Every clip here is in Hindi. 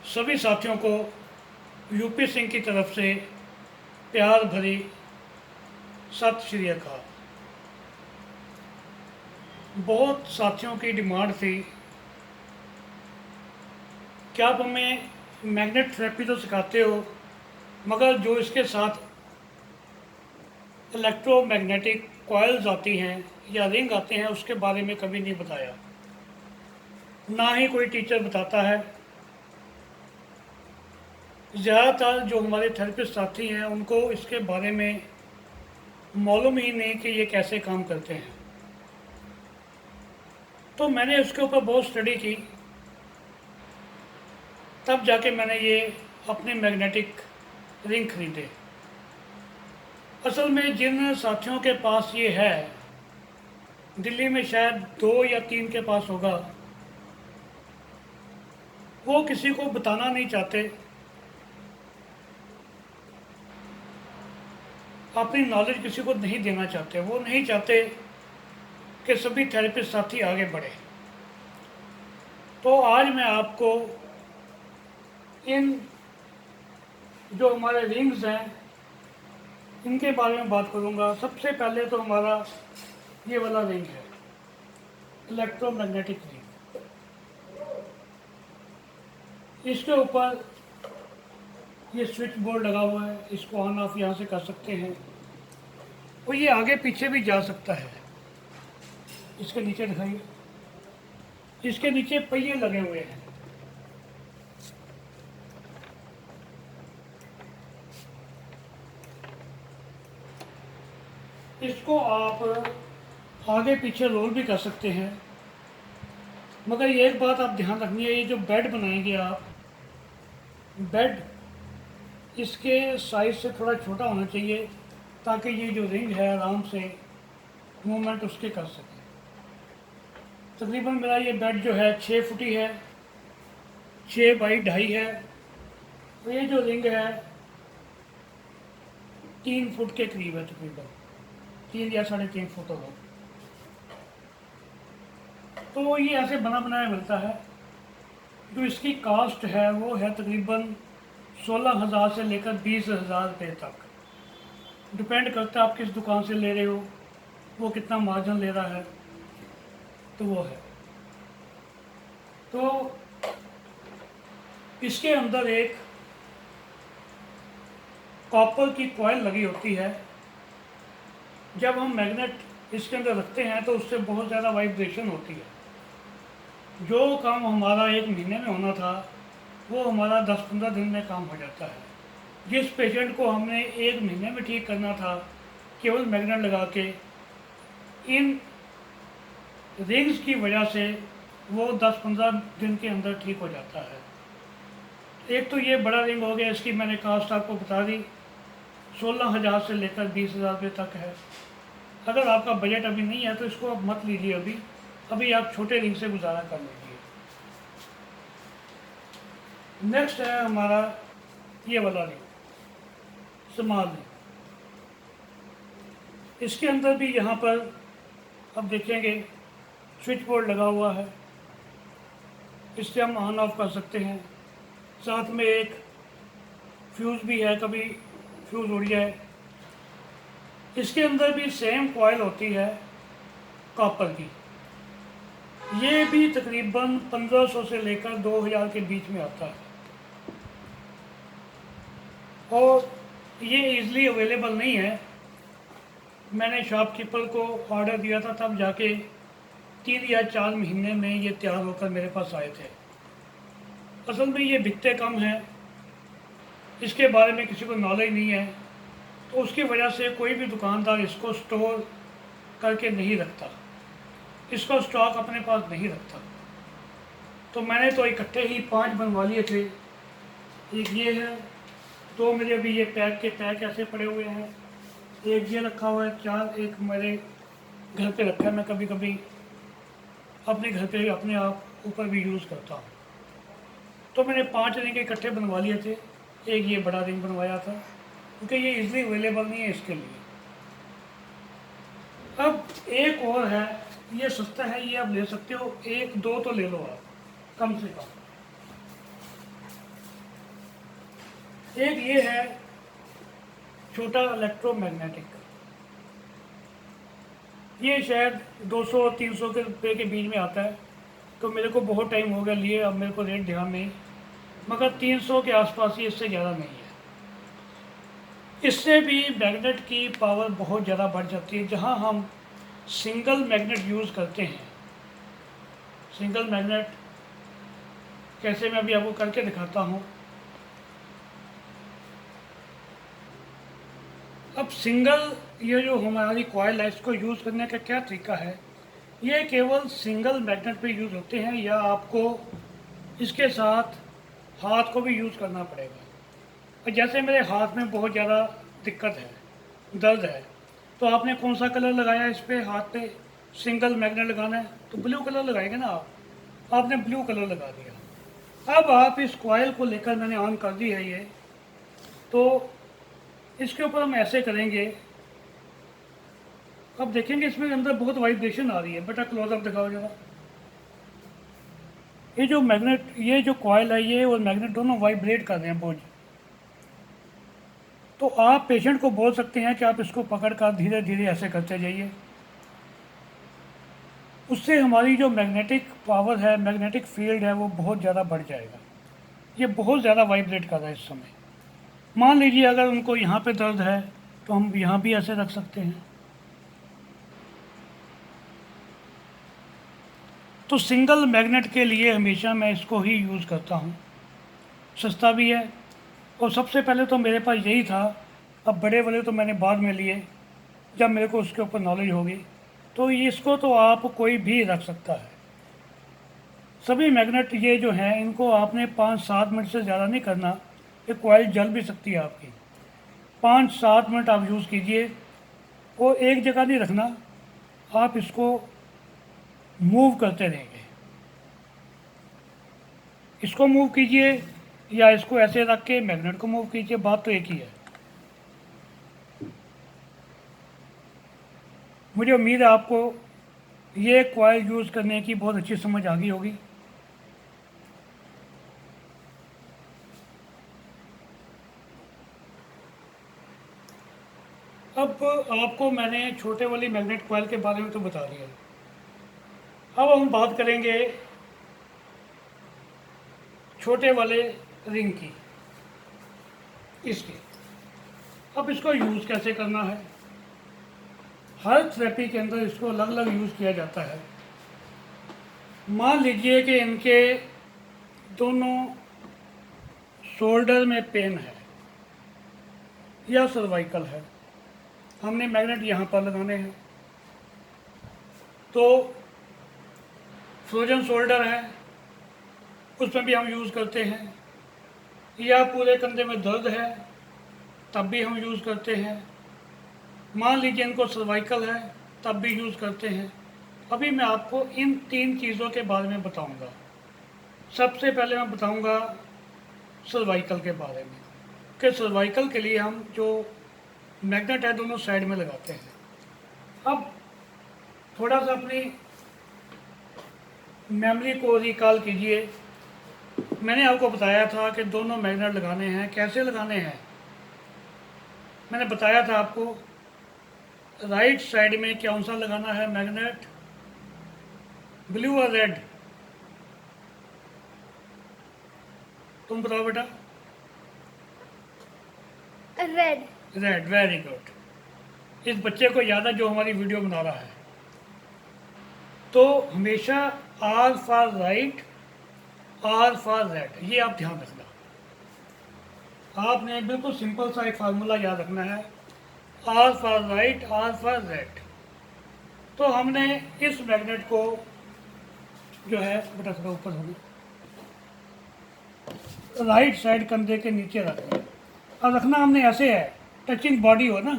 सभी साथियों को यूपी सिंह की तरफ से प्यार भरी सत श्री अकाल। बहुत साथियों की डिमांड थी कि आप हमें मैग्नेट थेरेपी तो सिखाते हो, मगर जो इसके साथ इलेक्ट्रोमैग्नेटिक कॉइल्स आती हैं या रिंग आते हैं उसके बारे में कभी नहीं बताया, ना ही कोई टीचर बताता है। ज़्यादातर जो हमारे थेरेपिस्ट साथी हैं उनको इसके बारे में मालूम ही नहीं कि ये कैसे काम करते हैं। तो मैंने उसके ऊपर बहुत स्टडी की, तब जाके मैंने ये अपने मैग्नेटिक रिंग खरीदे। असल में जिन साथियों के पास ये है, दिल्ली में शायद 2 या 3 के पास होगा, वो किसी को बताना नहीं चाहते, अपनी नॉलेज किसी को नहीं देना चाहते। वो नहीं चाहते कि सभी थेरेपिस्ट साथी आगे बढ़े। तो आज मैं आपको इन जो हमारे रिंग्स हैं इनके बारे में बात करूंगा। सबसे पहले तो हमारा ये वाला रिंग है, इलेक्ट्रोमैग्नेटिक रिंग। इसके ऊपर ये स्विच बोर्ड लगा हुआ है, इसको ऑन ऑफ यहाँ से कर सकते हैं और ये आगे पीछे भी जा सकता है। इसके नीचे दिखाइए, इसके नीचे पहिए लगे हुए हैं। इसको आप आगे पीछे रोल भी कर सकते हैं, मगर ये एक बात आप ध्यान रखनी है, ये जो बेड बनाएंगे आप, बेड इसके साइज से थोड़ा छोटा होना चाहिए ताकि ये जो रिंग है आराम से मूवमेंट उसके कर सके। तकरीबन मेरा ये बेड जो है 6 फुटी है, 6 बाई 2.5 है। और ये जो रिंग है 3 फुट के करीब है, तकरीबन 3 या 3.5 फुट होगा। तो ये ऐसे बना बनाया मिलता है। जो इसकी कास्ट है वो है तकरीबन 16,000 से लेकर 20,000 रुपये तक। डिपेंड करता है आप किस दुकान से ले रहे हो, वो कितना मार्जिन ले रहा है, तो वो है। तो इसके अंदर एक कॉपर की कॉइल लगी होती है। जब हम मैग्नेट इसके अंदर रखते हैं तो उससे बहुत ज़्यादा वाइब्रेशन होती है। जो काम हमारा 1 महीने में होना था वो हमारा 10-15 दिन में काम हो जाता है। जिस पेशेंट को हमने 1 महीने में ठीक करना था केवल मैग्नेट लगा के, इन रिंग्स की वजह से वो 10-15 दिन के अंदर ठीक हो जाता है। एक तो ये बड़ा रिंग हो गया, इसकी मैंने कास्ट आपको बता दी, 16,000 से लेकर 20,000 रुपये तक है। अगर आपका बजट अभी नहीं है तो इसको आप मत लीजिए, अभी आप छोटे रिंग से गुजारा कर लीजिए। नेक्स्ट है हमारा ये वाला रिंग, स्मॉल रिंग। इसके अंदर भी यहाँ पर आप देखेंगे स्विच बोर्ड लगा हुआ है, इससे हम ऑन ऑफ कर सकते हैं। साथ में एक फ्यूज़ भी है, कभी फ्यूज़ उड़ जाए। इसके अंदर भी सेम कॉइल होती है कॉपर की। ये भी तकरीबन 1500 से लेकर 2000 के बीच में आता है और ये इजीली अवेलेबल नहीं है। मैंने शॉपकीपर को ऑर्डर दिया था, तब जाके 3 या 4 महीने में ये तैयार होकर मेरे पास आए थे। असल में ये बिकते कम हैं, इसके बारे में किसी को नॉलेज नहीं है, तो उसकी वजह से कोई भी दुकानदार इसको स्टोर करके नहीं रखता, इसको स्टॉक अपने पास नहीं रखता। तो मैंने तो इकट्ठे ही 5 बनवा लिए थे। एक ये है, 2 मेरे अभी ये पैक के पैक ऐसे पड़े हुए हैं, एक ये रखा हुआ है, 4 एक मेरे घर पे रखा है। मैं कभी कभी अपने घर पे अपने आप ऊपर भी यूज़ करता हूँ। तो मैंने 5 रिंग इकट्ठे बनवा लिए थे। एक ये बड़ा रिंग बनवाया था क्योंकि ये इजीली अवेलेबल नहीं है इसके लिए। अब एक और है, ये सस्ता है, ये आप ले सकते हो, 1-2 तो ले लो आप कम से कम। एक ये है छोटा इलेक्ट्रोमैग्नेटिक, ये शायद 200-300 के रुपये के बीच में आता है, तो मेरे को बहुत टाइम हो गया लिए, अब मेरे को रेट ध्यान नहीं, मगर 300 के आसपास ही, इससे ज़्यादा नहीं है। इससे भी मैग्नेट की पावर बहुत ज़्यादा बढ़ जाती है। जहाँ हम सिंगल मैग्नेट यूज़ करते हैं, सिंगल मैग्नेट कैसे, मैं अभी आपको करके दिखाता हूँ। अब सिंगल, ये जो हमारी कॉइल है, इसको यूज़ करने का क्या तरीका है, ये केवल सिंगल मैग्नेट पे यूज़ होते हैं, या आपको इसके साथ हाथ को भी यूज़ करना पड़ेगा। और जैसे मेरे हाथ में बहुत ज़्यादा दिक्कत है, दर्द है, तो आपने कौन सा कलर लगाया इस पर, हाथ पे सिंगल मैग्नेट लगाना है तो ब्लू कलर लगाएंगे ना आप, आपने ब्लू कलर लगा दिया। अब आप इस कॉइल को लेकर, मैंने ऑन कर दी है ये, तो इसके ऊपर हम ऐसे करेंगे, अब देखेंगे इसमें अंदर बहुत वाइब्रेशन आ रही है। बेटा क्लोजअप दिखाओ जरा। ये जो मैग्नेट, ये जो कॉइल है, ये और मैग्नेट दोनों वाइब्रेट कर रहे हैं बहुत। तो आप पेशेंट को बोल सकते हैं कि आप इसको पकड़ कर धीरे धीरे ऐसे करते जाइए, उससे हमारी जो मैग्नेटिक पावर है, मैग्नेटिक फील्ड है, वो बहुत ज़्यादा बढ़ जाएगा। ये बहुत ज़्यादा वाइब्रेट कर रहा है इस समय। मान लीजिए अगर उनको यहाँ पे दर्द है, तो हम यहाँ भी ऐसे रख सकते हैं। तो सिंगल मैग्नेट के लिए हमेशा मैं इसको ही यूज़ करता हूँ, सस्ता भी है, और सबसे पहले तो मेरे पास यही था। अब बड़े वाले तो मैंने बाद में लिए, जब मेरे को उसके ऊपर नॉलेज होगी। तो इसको तो आप कोई भी रख सकता है। सभी मैग्नेट ये जो हैं, इनको आपने 5-7 मिनट से ज़्यादा नहीं करना, ये कॉइल जल भी सकती है आपकी। 5-7 मिनट आप यूज़ कीजिए, और एक जगह नहीं रखना, आप इसको मूव करते रहेंगे। इसको मूव कीजिए या इसको ऐसे रख के मैग्नेट को मूव कीजिए, बात तो एक ही है। मुझे उम्मीद है आपको ये कॉइल यूज़ करने की बहुत अच्छी समझ आ गई होगी। अब आपको मैंने छोटे वाली मैग्नेट कॉइल के बारे में तो बता दिया, अब हम बात करेंगे छोटे वाले रिंग की, इसकी। अब इसको यूज़ कैसे करना है, हर थेरेपी के अंदर इसको अलग अलग यूज़ किया जाता है। मान लीजिए कि इनके दोनों शोल्डर में पेन है या सर्वाइकल है, हमने मैग्नेट यहाँ पर लगाने हैं। तो फ्रोजन शोल्डर है, उसमें भी हम यूज़ करते हैं, या पूरे कंधे में दर्द है तब भी हम यूज़ करते हैं। मान लीजिए इनको सर्वाइकल है, तब भी यूज़ करते हैं। अभी मैं आपको इन 3 चीज़ों के बारे में बताऊंगा। सबसे पहले मैं बताऊंगा सर्वाइकल के बारे में, कि सर्वाइकल के लिए हम जो मैग्नेट है दोनों साइड में लगाते हैं। अब थोड़ा सा अपनी मेमोरी को रिकॉल कीजिए। मैंने आपको बताया था कि दोनों मैग्नेट लगाने हैं, कैसे लगाने हैं। मैंने बताया था आपको राइट साइड में कौन सा लगाना है मैग्नेट, ब्लू और रेड, तुम बताओ बेटा। रेड। Red, very good. इस बच्चे को याद है जो हमारी वीडियो बना रहा है। तो हमेशा R for right, R for red, ये आप ध्यान रखना। आपने बिल्कुल सिंपल सा एक फार्मूला याद रखना है, R for right, R for red. तो हमने इस मैग्नेट को जो है बेटा थोड़ा ऊपर होना, राइट साइड कंधे के नीचे रखना। अब रखना हमने ऐसे है, टचिंग बॉडी हो ना,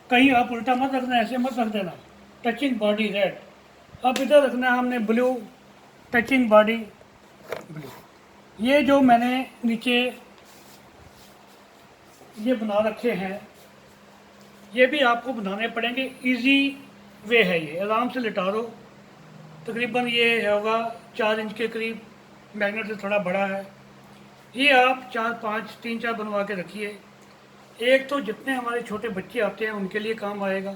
कहीं आप उल्टा मत रखना, ऐसे मत रख देना, टचिंग बॉडी रेड। अब इधर रखना है हमने ब्लू, टचिंग बॉडी ब्लू। ये जो मैंने नीचे ये बना रखे हैं, ये भी आपको बनाने पड़ेंगे। इजी वे है ये, आराम से लिटा दो। तकरीबन ये होगा 4 इंच के करीब, मैग्नेट से थोड़ा बड़ा है। ये आप 4-5 3-4 बनवा के रखिए। एक तो जितने हमारे छोटे बच्चे आते हैं उनके लिए काम आएगा,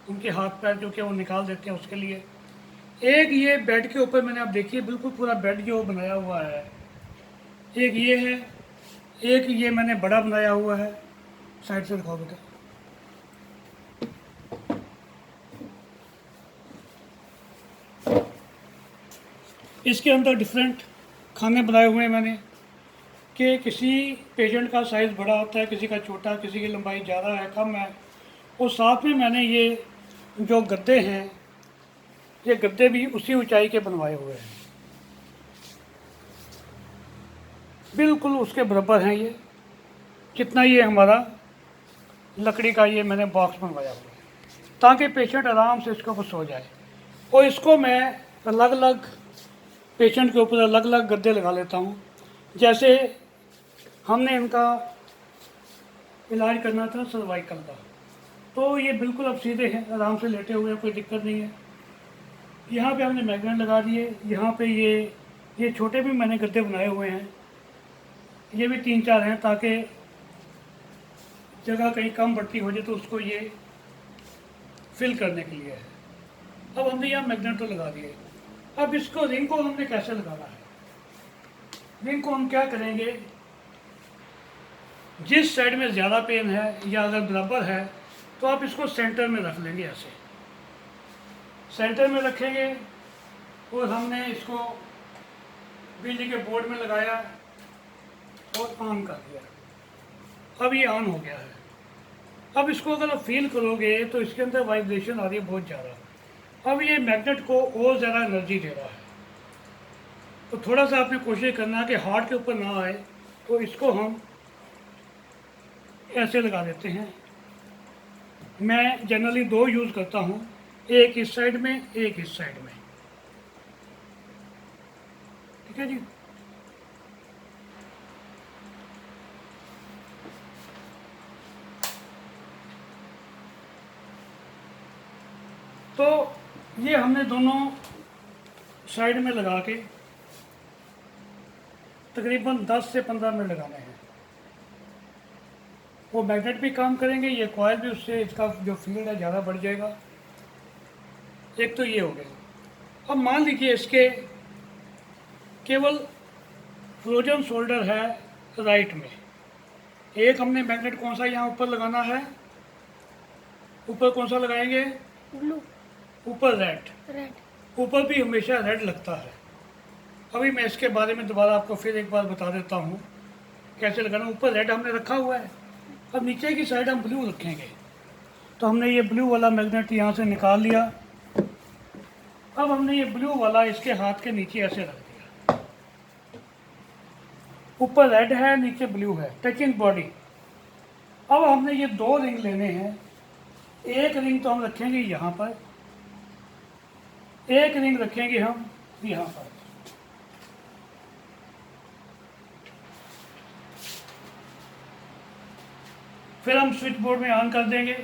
उनके हाथ पैर जो कि वो निकाल देते हैं उसके लिए। एक ये बेड के ऊपर मैंने आप देखिए बिल्कुल पूरा बेड जो बनाया हुआ है, एक ये है, एक ये मैंने बड़ा बनाया हुआ है। साइड से दिखाओ बेटा। इसके अंदर डिफरेंट खाने बनाए हुए हैं मैंने, कि किसी पेशेंट का साइज़ बड़ा होता है, किसी का छोटा, किसी की लंबाई ज़्यादा है, कम है। और साथ में मैंने ये जो गद्दे हैं, ये गद्दे भी उसी ऊंचाई के बनवाए हुए हैं, बिल्कुल उसके बराबर हैं। ये कितना, ये हमारा लकड़ी का ये मैंने बॉक्स बनवाया हुआ है ताकि पेशेंट आराम से इसके ऊपर सो जाए। और इसको मैं अलग अलग पेशेंट के ऊपर अलग अलग गद्दे लगा लेता हूँ। जैसे हमने इनका इलाज करना था सर्वाइकल का, तो ये बिल्कुल अब सीधे हैं, आराम से लेटे हुए हैं, कोई दिक्कत नहीं है। यहाँ पे हमने मैग्नेट लगा दिए। यहाँ पे ये छोटे भी मैंने गद्दे बनाए हुए हैं, ये भी 3-4 हैं ताकि जगह कहीं कम बढ़ती हो जाए तो उसको ये फिल करने के लिए है। अब हमने यहाँ मैग्नेट तो लगा दिए। अब इसको रिंग को हमने कैसे लगाना है? रिंग को हम क्या करेंगे, जिस साइड में ज़्यादा पेन है या अगर बराबर है तो आप इसको सेंटर में रख लेंगे। ऐसे सेंटर में रखेंगे और हमने इसको बिजली के बोर्ड में लगाया और ऑन कर दिया। अब ये ऑन हो गया है। अब इसको अगर आप फील करोगे तो इसके अंदर वाइब्रेशन आ रही है बहुत ज़्यादा। अब ये मैग्नेट को और ज़्यादा एनर्जी दे रहा है। तो थोड़ा सा आपने कोशिश करना कि हार्ट के ऊपर ना आए, तो इसको हम ऐसे लगा देते हैं। मैं जनरली 2 यूज़ करता हूँ, एक इस साइड में, एक इस साइड में। ठीक है जी। तो ये हमने दोनों साइड में लगा के तकरीबन 10 से 15 मिनट लगाने हैं। वो मैग्नेट भी काम करेंगे, ये कॉइल भी, उससे इसका जो फील्ड है ज़्यादा बढ़ जाएगा। एक तो ये हो गया। अब मान लीजिए इसके केवल फ्रोजन शोल्डर है राइट में। एक हमने मैग्नेट कौन सा यहाँ ऊपर लगाना है, ऊपर कौन सा लगाएंगे? ब्लू। ऊपर रेड। रेड। ऊपर भी हमेशा रेड लगता है। अभी मैं इसके बारे में दोबारा आपको फिर एक बार बता देता हूँ कैसे लगाना। ऊपर रेड हमने रखा हुआ है, अब नीचे की साइड हम ब्लू रखेंगे। तो हमने ये ब्लू वाला मैग्नेट यहाँ से निकाल लिया। अब हमने ये ब्लू वाला इसके हाथ के नीचे ऐसे रख दिया। ऊपर रेड है, नीचे ब्लू है, टचिंग बॉडी। अब हमने ये 2 रिंग लेने हैं। एक रिंग तो हम रखेंगे यहाँ पर, एक रिंग रखेंगे हम यहाँ पर। फिर हम स्विच बोर्ड में ऑन कर देंगे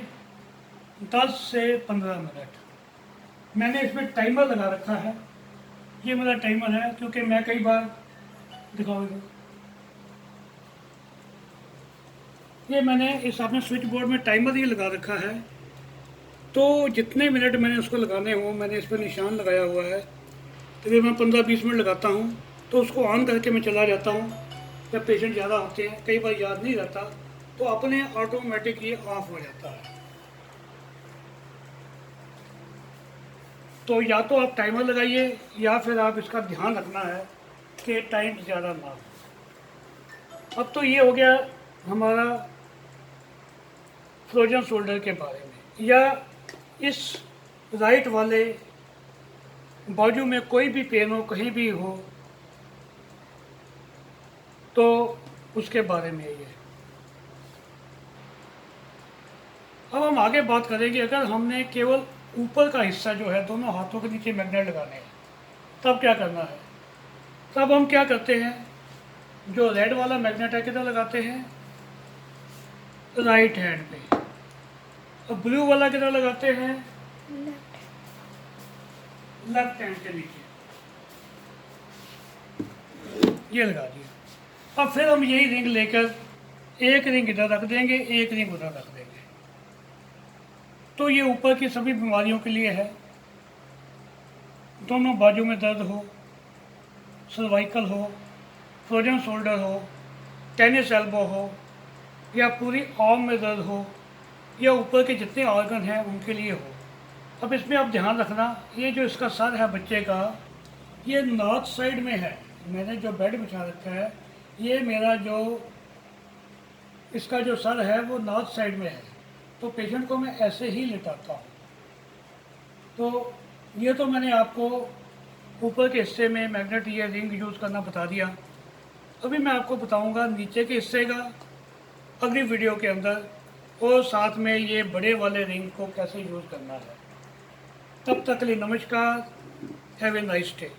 10 से 15 मिनट। मैंने इसमें टाइमर लगा रखा है, ये मेरा टाइमर है, क्योंकि मैं कई बार दिखाऊंगा। ये मैंने इस अपने स्विच बोर्ड में टाइमर ही लगा रखा है। तो जितने मिनट मैंने उसको लगाने हों मैंने इस पर निशान लगाया हुआ है। तो मैं 15-20 मिनट लगाता हूँ तो उसको ऑन करके मैं चला जाता हूँ। जब पेशेंट ज़्यादा होते हैं, कई बार याद नहीं रहता, तो अपने ऑटोमेटिक ये ऑफ हो जाता है। तो या तो आप टाइमर लगाइए या फिर आप इसका ध्यान रखना है कि टाइम ज़्यादा ना हो। अब तो ये हो गया हमारा फ्रोजन शोल्डर के बारे में। या इस राइट वाले बाजू में कोई भी पेन हो, कहीं भी हो, तो उसके बारे में ये। अब हम आगे बात करेंगे, अगर हमने केवल ऊपर का हिस्सा जो है दोनों हाथों के नीचे मैग्नेट लगाने हैं, तब क्या करना है? तब हम क्या करते हैं, जो रेड वाला मैग्नेट है किधर लगाते हैं? राइट हैंड पे। और ब्लू वाला किधर लगाते हैं? लेफ्ट हैंड के नीचे। ये लगा दिया। अब फिर हम यही रिंग लेकर एक रिंग इधर रख देंगे, एक रिंग उधर रख देंगे। तो ये ऊपर की सभी बीमारियों के लिए है। दोनों बाजू में दर्द हो, सर्वाइकल हो, फ्रोजन शोल्डर हो, टेनिस एल्बो हो, या पूरी आर्म में दर्द हो, या ऊपर के जितने ऑर्गन हैं उनके लिए हो। अब इसमें आप ध्यान रखना, ये जो इसका सर है बच्चे का, ये नॉर्थ साइड में है। मैंने जो बेड बिछा रखा है, ये मेरा जो इसका जो सर है वो नॉर्थ साइड में है। तो पेशेंट को मैं ऐसे ही लेटाता हूँ। तो ये तो मैंने आपको ऊपर के हिस्से में मैग्नेट या रिंग यूज़ करना बता दिया। अभी मैं आपको बताऊंगा नीचे के हिस्से का अगली वीडियो के अंदर, और साथ में ये बड़े वाले रिंग को कैसे यूज़ करना है। तब तक के लिए नमस्कार, हैव ए नाइस डे।